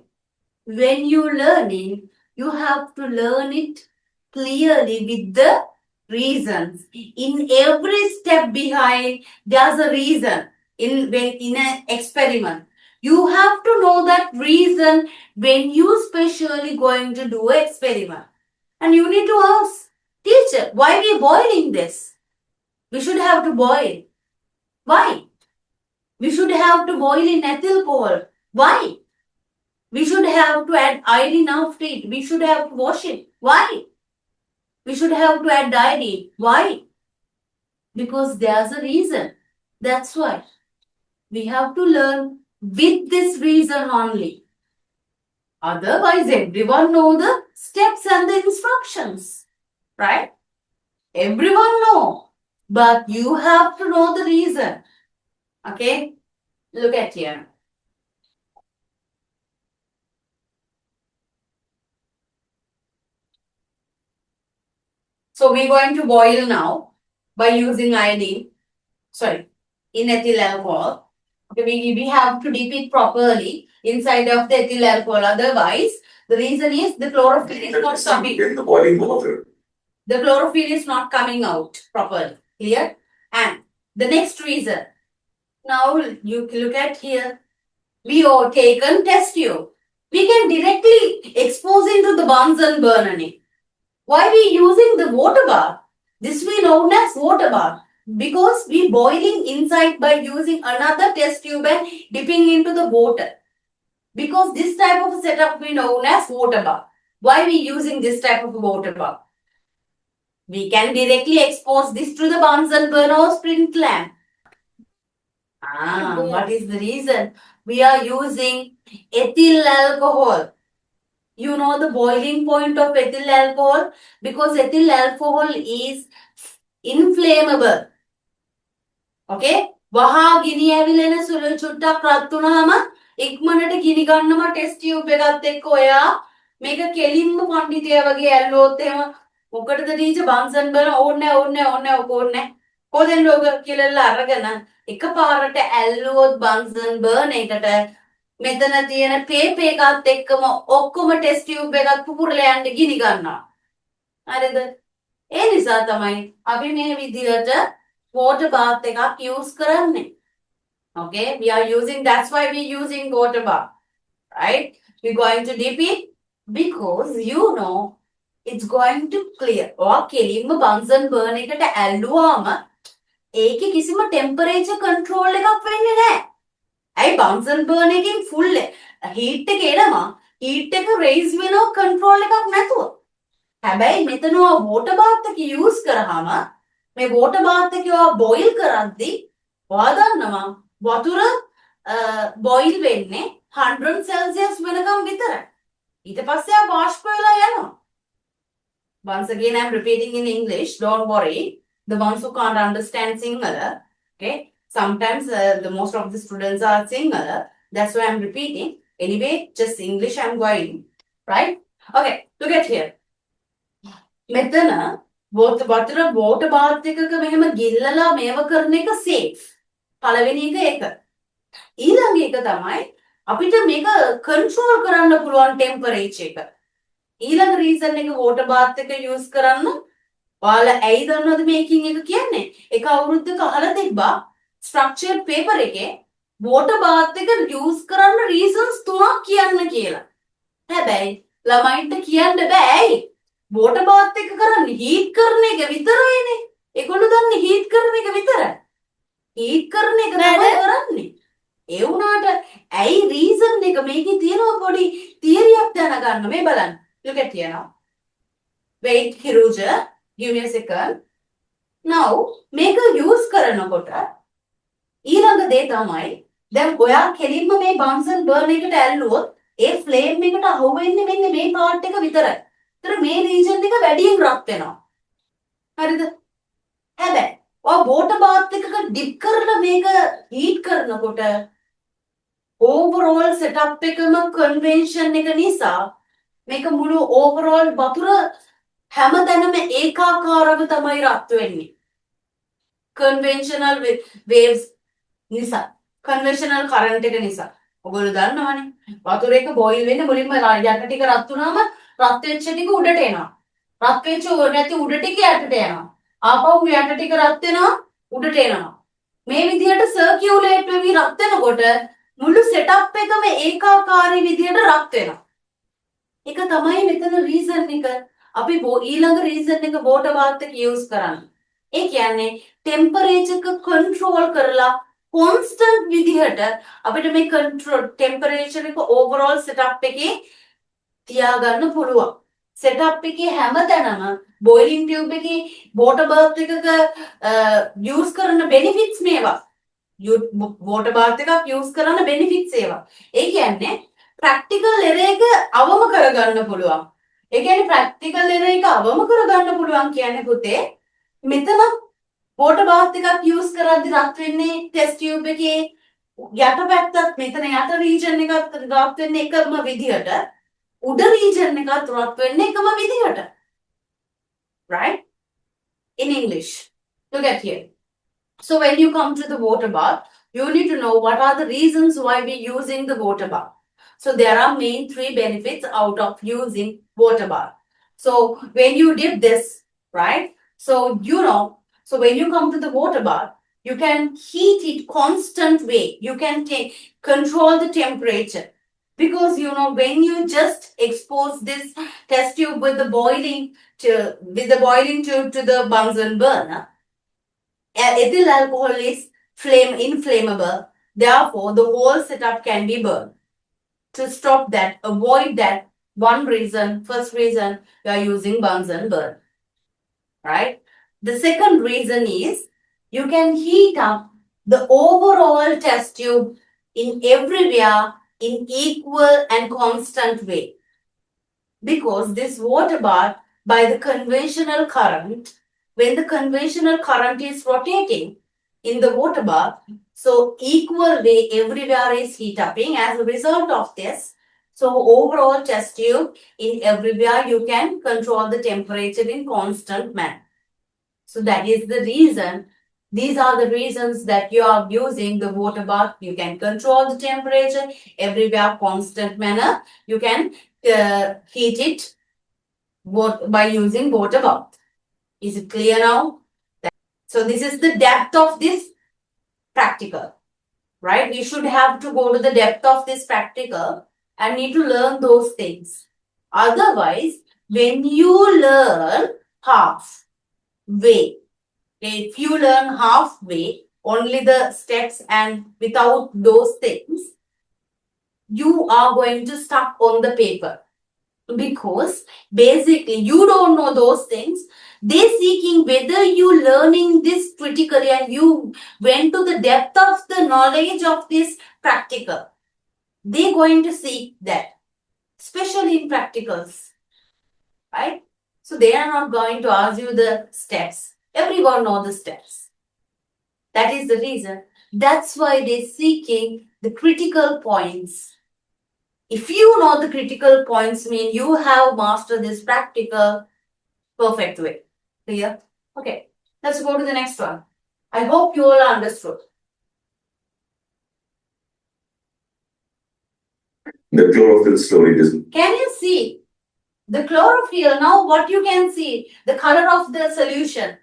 [SPEAKER 1] When you're learning, you have to learn it clearly with the reasons. In every step behind, there's a reason. In an experiment, you have to know that reason when you specially going to do an experiment. And you need to ask, teacher, why we boiling this? We should have to boil. Why? We should have to boil in ethyl alcohol. Why? We should have to add iodine after it. We should have to wash it. Why? We should have to add iodine. Why? Because there's a reason. That's why. We have to learn with this reason only. Otherwise, everyone know the steps and the instructions. Right? Everyone know. But you have to know the reason. Okay? Look at here. So we're going to boil now by using iodine. Sorry, in ethyl alcohol. Okay, we have to dip it properly inside of the ethyl alcohol. Otherwise, the reason is the chlorophyll is not coming.
[SPEAKER 3] In the boiling water.
[SPEAKER 1] The chlorophyll is not coming out properly. Clear? And the next reason. Now you look at here. We all taken test tube. We can directly expose into the Bunsen burner. Why we using the water bath? This we known as water bath. Because we boiling inside by using another test tube and dipping into the water. Because this type of setup we known as water bath. Why we using this type of water bath? We can directly expose this to the Bunsen burner or sprint lamp. What is the reason? We are using ethyl alcohol. You know the boiling point of ethyl alcohol? Because ethyl alcohol is inflammable. Okay? වහා ගිනි ඇවිලෙන සුළු චුට්ටක් රත් වුණාම ඉක්මනට ගිනි ගන්නවා test tube එකත් එක්ක ඔයා මේක කෙලින්ම පණ්ඩිතයා වගේ ඇල්ලුවොත් එහෙම මොකටද ටීචර් බන්සන් බර්න ඕනේ ඕක කොහෙන්ද ඔක කියලා අරගෙන එකපාරට ඇල්ලුවොත් බන්සන් බර්න එකට මෙතන තියෙන පේපර් එකත් එක්කම ඔක්කොම ටෙස්ට් ටියුබ් එකත් පුපුරලා යන්න ගිනි ගන්නවා. හරිද? ඒ නිසා තමයි අපි මේ විදිහට water bath එකක් use කරන්නේ. Okay, we are using, that's why we using water bath. Right? We're going to dip it because you know it's going to clear. ඔයා කෙලින්ම Bunsen burner එකට ඇල්ලුවාම ඒකේ කිසිම temperature control එකක් වෙන්නේ නැහැ. ඇයි Bunsen burner එකකින් full heat එක එනවා. heat එක raise වෙනවා control එකක් නැතුව. හැබැයි මෙතන ඔයා water bath එක use කරාම මේ water bath එක ඔයා boil කරද්දී ඔයා දන්නවා වතුර boil වෙන්නේ 100 celsius වෙනකම් විතරයි. ඊට පස්සේ ආ වාෂ්ප වෙලා යනවා. Once again I'm repeating in English, don't worry. The ones who can't understand Sinhala, okay? Sometimes the most of the students are Sinhala. That's why I'm repeating. Anyway, just English I'm going, right? Okay, look at here. මෙතන water bath එකක මෙහෙම ගිල්ලලා මේව කරන එක safe. පළවෙනි එක ඒක. ඊළඟ එක තමයි අපිට මේක control කරන්න පුළුවන් temperature එක. ඊළඟ reason එක water bath එක use කරන්න ඔයාලා ඇයි දන්නවද මේකින් එක කියන්නේ? එක අවුරුද්දක අහලා තිබ්බා structured paper එකේ water bath එක use කරන්න reasons 3ක් කියන්න කියලා. හැබැයි ළමයින්ට කියන්න බෑ ඇයි? water bath එක කරන්නේ heat කරන එක විතරයිනේ. ඒගොල්ලෝ දන්නේ heat කරන එක විතරයි. heat කරන එක තමයි කරන්නේ. ඒ වුණාට ඇයි reason එක මේකේ තියෙනවා පොඩි theory එකක් දැනගන්න මේ බලන්න. Look at here now. Wait, Hiruja, give me a second. Now, මේක use කරනකොට ඊළඟ දේ තමයි දැන් ඔයා කෙලින්ම මේ Bunsen burner එකට ඇල්ලුවොත් ඒ flame එකට අහු වෙන්නේ මෙන්න මේ part එක විතරයි. ඒතර මේ region එක වැඩියෙන් රත් වෙනවා. හරිද? හැබැයි ඔය water bath එකක dip කරලා මේක heat කරනකොට overall setup එකම convention එක නිසා මේක මුළු overall වතුර හැමතැනම ඒකාකාරව තමයි රත් වෙන්නේ. conventional waves නිසා, conventional current එක නිසා. ඔයගොල්ලෝ දන්නවනේ. වතුර එක boil වෙන්නේ මුලින්ම යට ටික රත් වුණාම රත් වෙච්ච ටික උඩට එනවා. රත් වෙච්ච නැති උඩ ටික යටට යනවා. ආපහු යට ටික රත් වෙනවා උඩට එනවා. මේ විදිහට circulate වෙවි රත් වෙනකොට මුළු setup එකම ඒකාකාරී විදිහට රත් වෙනවා. ඒක තමයි මෙතන reason එක. අපි ඊළඟ reason එක water bath එක use කරන්නේ. ඒ කියන්නේ temperature එක control කරලා constant විදිහට අපිට මේ control temperature එක overall setup එකේ තියාගන්න පුළුවන්. setup එකේ හැමතැනම boiling tube එකේ water bath එකක use කරන benefits මේවා. water bath එකක් use කරන benefits ඒවා. ඒ කියන්නේ practical error එක අවම කරගන්න පුළුවන්. ඒ කියන්නේ practical error එක අවම කරගන්න පුළුවන් කියන්නේ පුතේ මෙතන water bath එකක් use කරද්දි රත් වෙන්නේ test tube එකේ යට පැත්තත් මෙතන යට region එකත් රත් වෙන්නේ එකම විදිහට උඩ region එකත් රත් වෙන්නේ එකම විදිහට. Right? In English. Look at here. So when you come to the water bath, you need to know what are the reasons why we're using the water bath. So there are main three benefits out of using water bath. So when you dip this, right? So so when you come to the water bath, you can heat it constant way. You can control the temperature. Because when you just expose this test tube with the boiling tube to the Bunsen burner, ethyl alcohol is inflammable. Therefore, the whole setup can be burned. To stop that, avoid that, first reason, you are using Bunsen burner, right? The second reason is you can heat up the overall test tube in everywhere in equal and constant way. Because this water bath, by the conventional current, when the conventional current is rotating in the water bath, so equal way everywhere is heat upping. As a result of this, so overall test tube in everywhere you can control the temperature in constant manner. So that is the reason. These are the reasons that you are using the water bath. You can control the temperature everywhere constant manner. You can heat it by using water bath. Is it clear now? So this is the depth of this practical, right? We should have to go to the depth of this practical and need to learn those things. Otherwise, when you learn halfway, if you learn halfway, only the steps and without those things, you are going to stuck on the paper. Because basically you don't know those things. They're seeking whether you learning this critically and you went to the depth of the knowledge of this practical. They're going to seek that, especially in practicals, right? So they are not going to ask you the steps. Everyone knows the steps. That is the reason. That's why they're seeking the critical points. If you know the critical points, mean you have mastered this practical perfect way. Clear? Okay, let's go to the next one. I hope you all understood.
[SPEAKER 3] The chlorophyll story does.
[SPEAKER 1] Can you see the chlorophyll? Now what you can see, the color of the solution.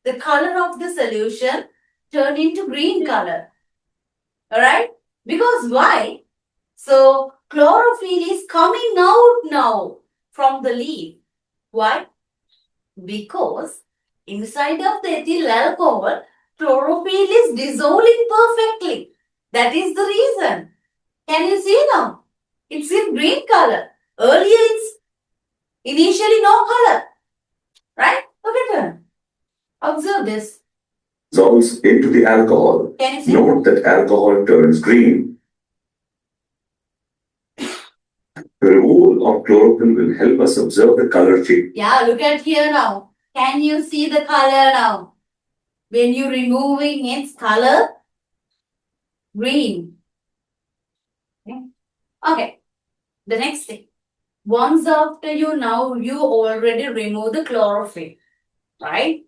[SPEAKER 1] The color of the solution turned into green color. Alright? Because why? So chlorophyll is coming out now from the leaf. Why? Because inside of the ethyl alcohol, chlorophyll is dissolving perfectly. That is the reason. Can you see now? It's in green color. Earlier it's initially no color. Right? Look at it. Observe this.
[SPEAKER 3] Dissolves into the alcohol.
[SPEAKER 1] Can you see?
[SPEAKER 3] Note that alcohol turns green. The removal of chlorophyll will help us observe the color change.
[SPEAKER 1] Yeah, look at here now. Can you see the color now? When you removing its color, green. Okay. The next thing. Once after you already remove the chlorophyll, right?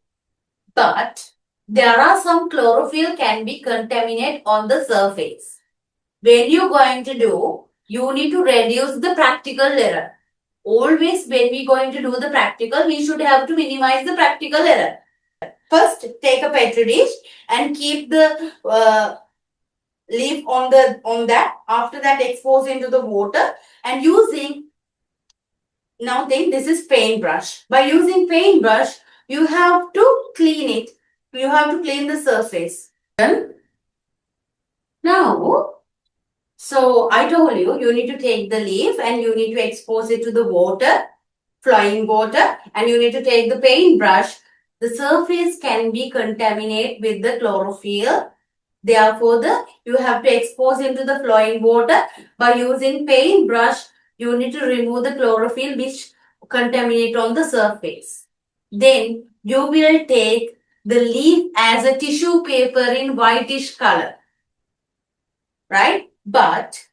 [SPEAKER 1] But there are some chlorophyll can be contaminated on the surface. When you're going to do, you need to reduce the practical error. Always when we're going to do the practical, we should have to minimize the practical error. First, take a petri dish and keep the leaf on that. After that, expose into the water and using. Now think this is paintbrush. By using paintbrush, you have to clean it. You have to clean the surface. Now, so I told you, you need to take the leaf and you need to expose it to the water, flowing water, and you need to take the paintbrush. The surface can be contaminated with the chlorophyll. Therefore, you have to expose into the flowing water. By using paintbrush, you need to remove the chlorophyll which contaminate on the surface. Then you will take the leaf as a tissue paper in whitish color. Right? But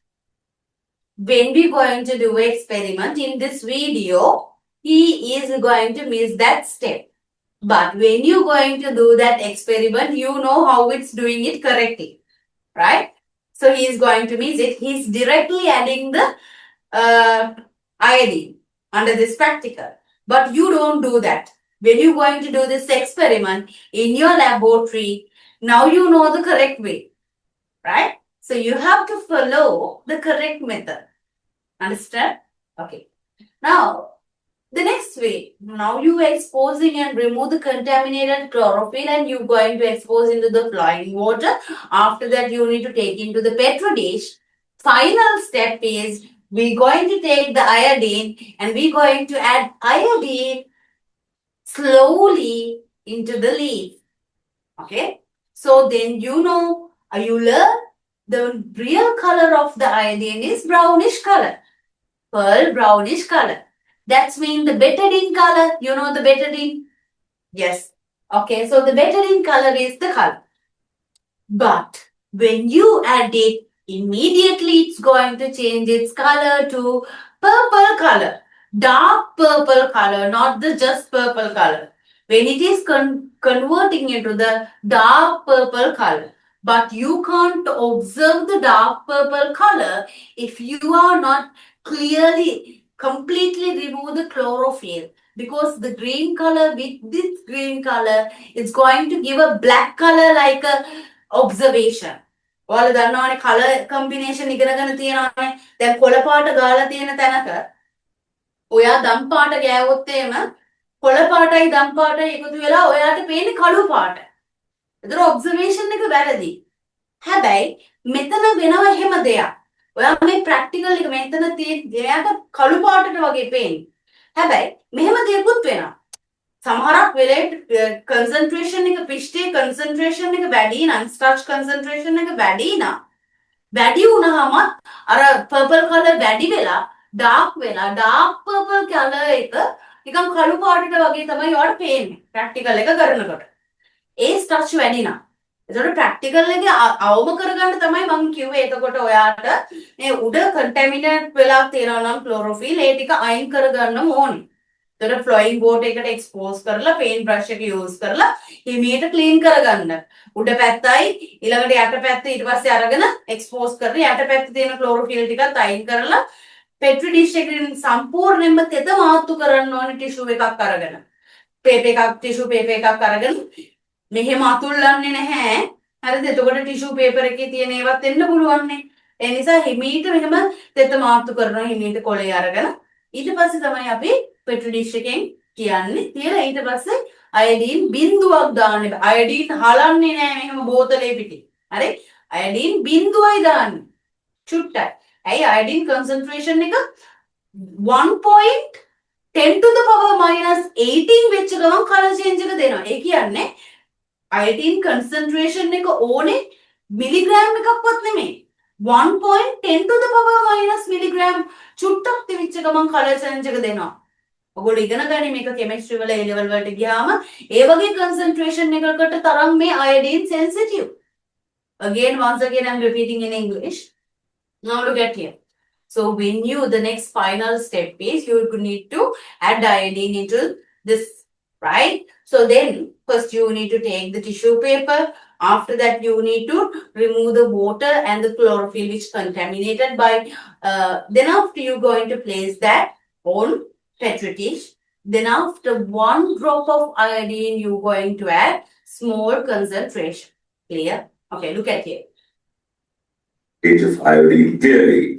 [SPEAKER 1] when we going to do experiment in this video, he is going to miss that step. But when you going to do that experiment, you know how it's doing it correctly. Right? So he is going to mix it. He is directly adding the iodine under this practical. But you don't do that. When you're going to do this experiment in your laboratory, now you know the correct way, right? So you have to follow the correct method. Understand? Okay. Now, the next way, now you are exposing and remove the contaminated chlorophyll and you're going to expose into the flowing water. After that, you need to take into the petri dish. Final step is we're going to take the iodine and we're going to add iodine slowly into the leaf. Okay. So then you know, you learn the real color of the iodine is brownish color, pearl brownish color. That's mean the betadine color. You know the betadine? Yes. Okay, so the betadine color is the color. But when you add it, immediately it's going to change its color to purple color. Dark purple color, not the just purple color. When it is converting into the dark purple color. But you can't observe the dark purple color if you are not clearly, completely remove the chlorophyll. Because the green color with this green color is going to give a black color like a observation. ඔයාලා දන්නවනේ color combination ඉගෙනගෙන තියෙනවානේ. දැන් කොළ පාට ගාලා තියෙන තැනක ඔයා දම් පාට ගෑවොත් එහෙම කොළ පාටයි දම් පාටයි එකතු වෙලා ඔයාට පේන්නේ කළු පාට. ඒතර observation එක වැරදි. හැබැයි මෙතන වෙනව එහෙම දෙයක්. ඔයා මේ practical එක මෙතන එයාට කළු පාටට වගේ පේන්නේ. හැබැයි මෙහෙම දෙයක්වත් වෙනවා. සමහරක් වෙලෙට concentration එක පිෂ්ඨයේ concentration එක වැඩි නම් starch concentration එක වැඩි නම් වැඩි වුණාම අර purple color වැඩි වෙලා dark purple color එක නිකන් කළු පාටට වගේ තමයි ඔයාලට පේන්නේ practical එක කරනකොට. ඒ starch වැඩි නම්. ඒතකොට practical එකේ අවම කරගන්න තමයි මම කිව්වේ. එතකොට ඔයාට මේ උඩ contaminant වෙලා තියෙනවා නම් chlorophyll ඒ ටික අයින් කරගන්න ඕනේ. ඒතර flowing water එකට expose කරලා paint brush එක use කරලා හිමීට clean කරගන්න. උඩ පැත්තයි ඊළඟට යට පැත්ත ඊට පස්සේ අරගෙන expose කරලා යට පැත්තේ තියෙන chlorophyll ටිකත් අයින් කරලා petri dish එකකින් සම්පූර්ණයෙන්ම තෙත මාත්තු කරන්න ඕනේ tissue එකක් අරගෙන. tissue paper එකක් අරගෙන මෙහෙම අතුල්ලන්නේ නැහැ. හරිද? එතකොට tissue paper එකේ තියෙන ඒවත් එන්න පුළුවන් නේ. ඒ නිසා හිමීට මෙහෙම තෙත මාත්තු කරනවා හිමීට කොලේ අරගෙන ඊට පස්සේ තමයි අපි petri dish එකෙන් කියන්නේ තියලා ඊට පස්සේ iodine බිඳුවක් දාන්න එපා. iodine හලන්නේ නැහැ මෙහෙම බෝතලේ පිටින්. හරි? iodine බිඳුවයි දාන්නේ. චුට්ටයි. ඇයි iodine concentration එක 1.10 to the power minus 18 වෙච්ච ගමන් color change එක දෙනවා. ඒ කියන්නේ iodine concentration එක ඕනේ මිලිග්‍රෑම් එකක්වත් නෙමෙයි. 1.10 to the power minus milligram චුට්ටක් තිබිච්ච ගමන් color change එක දෙනවා. ඔයගොල්ලෝ ඉගෙන ගන්න මේක chemistry වල A level වලට ගියාම ඒ වගේ concentration එකකට තරම් මේ iodine sensitive. Once again I'm repeating in English. Now look at here. So when you the next final step is you need to add iodine into this, right? So then first you need to take the tissue paper. After that, you need to remove the water and the chlorophyll which contaminated by. Then after you're going to place that on petri dish. Then after 1 drop of iodine, you're going to add small concentration. Clear? Okay, look at here.
[SPEAKER 3] Stage of iodine clearly.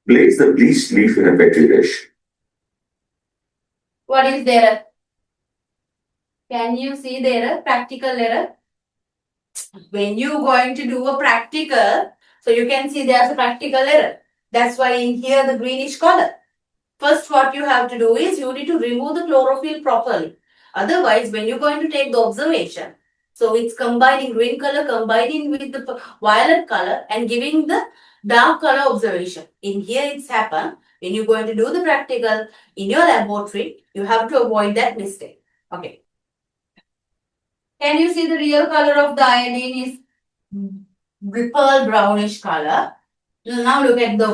[SPEAKER 3] Place the bleached leaf in a petri dish.
[SPEAKER 1] What is there? Can you see there a practical error? When you're going to do a practical, so you can see there's a practical error. That's why in here the greenish color. First what you have to do is you need to remove the chlorophyll properly. Otherwise, when you're going to take the observation, so it's combining green color, combining with the violet color and giving the dark color observation. In here it's happened. When you're going to do the practical in your laboratory, you have to avoid that mistake. Okay. Can you see the real color of the iodine is pearl brownish color? Now look at the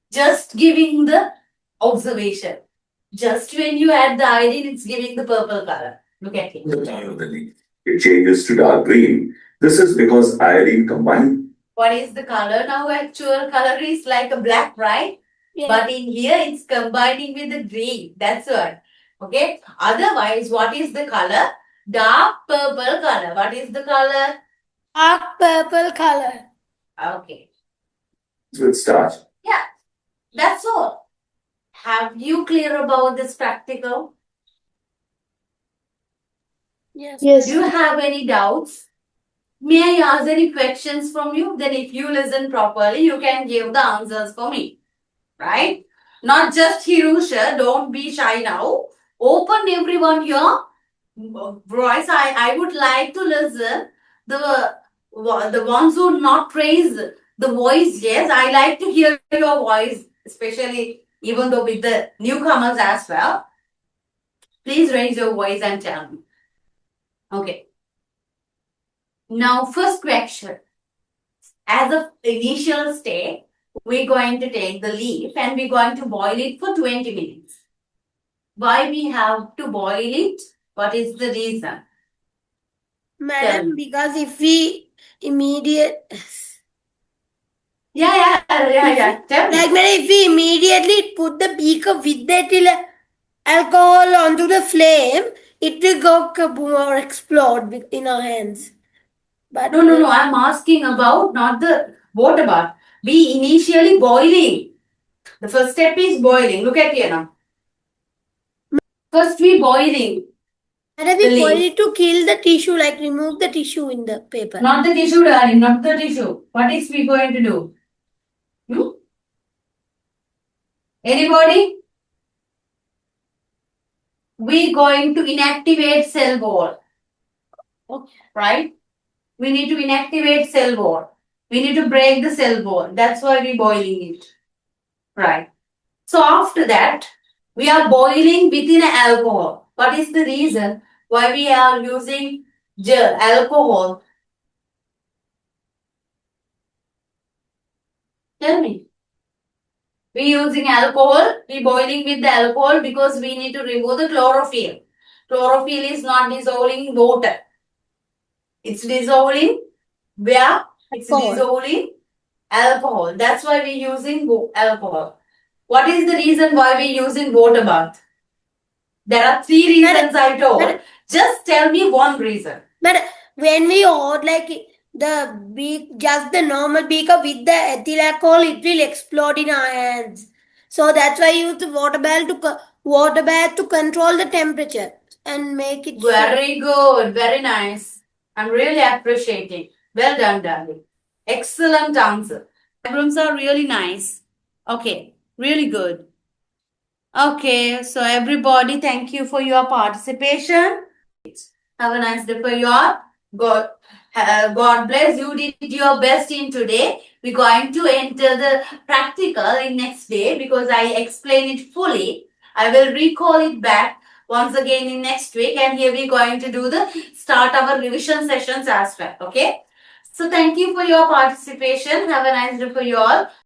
[SPEAKER 1] just giving the observation. Just when you add the iodine, it's giving the purple color. Look at it.
[SPEAKER 3] The color of the leaf. It changes to dark green. This is because iodine combined.
[SPEAKER 1] What is the color now? Actual color is like a black, right?
[SPEAKER 2] Yeah.
[SPEAKER 1] But in here, it's combining with the green. That's what. Okay. Otherwise, what is the color? Dark purple color. What is the color?
[SPEAKER 2] Dark purple color.
[SPEAKER 1] Okay.
[SPEAKER 3] With starch.
[SPEAKER 1] That's all. Have you clear about this practical?
[SPEAKER 2] Yes.
[SPEAKER 1] Do you have any doubts? May I ask any questions from you? Then if you listen properly, you can give the answers for me. Right? Not just Hirusha, don't be shy now. Open everyone here. Voice, I would like to listen the ones who not praise the voice. Yes, I like to hear your voice, especially even though with the newcomers as well. Please raise your voice and tell me. Okay. Now, first question. As a initial state, we're going to take the leaf and we're going to boil it for 20 minutes. Why we have to boil it? What is the reason?
[SPEAKER 2] Madam, because if we immediate
[SPEAKER 1] Yeah. Tell me.
[SPEAKER 2] like madam, if we immediately put the beaker with the ethyl alcohol onto the flame, it will go kaboom or explode in our hands. But
[SPEAKER 1] No. I'm asking about not the what about. Be initially boiling. The first step is boiling. Look at here now. First we boiling.
[SPEAKER 2] madam,
[SPEAKER 1] The
[SPEAKER 2] we boil
[SPEAKER 1] leaf.
[SPEAKER 2] it to kill the tissue, like remove the tissue in the paper.
[SPEAKER 1] Not the tissue, darling. Not the tissue. What is we going to do? Anybody? We going to inactivate cell wall.
[SPEAKER 2] Okay.
[SPEAKER 1] Right? We need to inactivate cell wall. We need to break the cell wall. That's why we're boiling it. Right. So after that, we are boiling within alcohol. What is the reason why we are using alcohol? Tell me. We're using alcohol. We're boiling with the alcohol because we need to remove the chlorophyll. Chlorophyll is not dissolving in water. It's dissolving where? It's
[SPEAKER 2] Alcohol.
[SPEAKER 1] dissolving alcohol. That's why we're using alcohol. What is the reason why we're using water bath? There are 3 reasons I told.
[SPEAKER 2] Madam.
[SPEAKER 1] Just tell me one reason.
[SPEAKER 2] But when we hold like just the normal beaker with the ethyl alcohol, it will explode in our hands. So that's why I use the water bath to control the temperature and make it.
[SPEAKER 1] Very good. Very nice. I'm really appreciating. Well done, darling. Excellent answer. Rooms are really nice. Okay. Really good. Okay. So everybody, thank you for your participation. Have a nice day for you all. God bless you. Did your best in today. We're going to enter the practical in next day because I explain it fully. I will recall it back once again in next week, and here we're going to do the start our revision sessions as well. Okay. So thank you for your participation. Have a nice day for you all.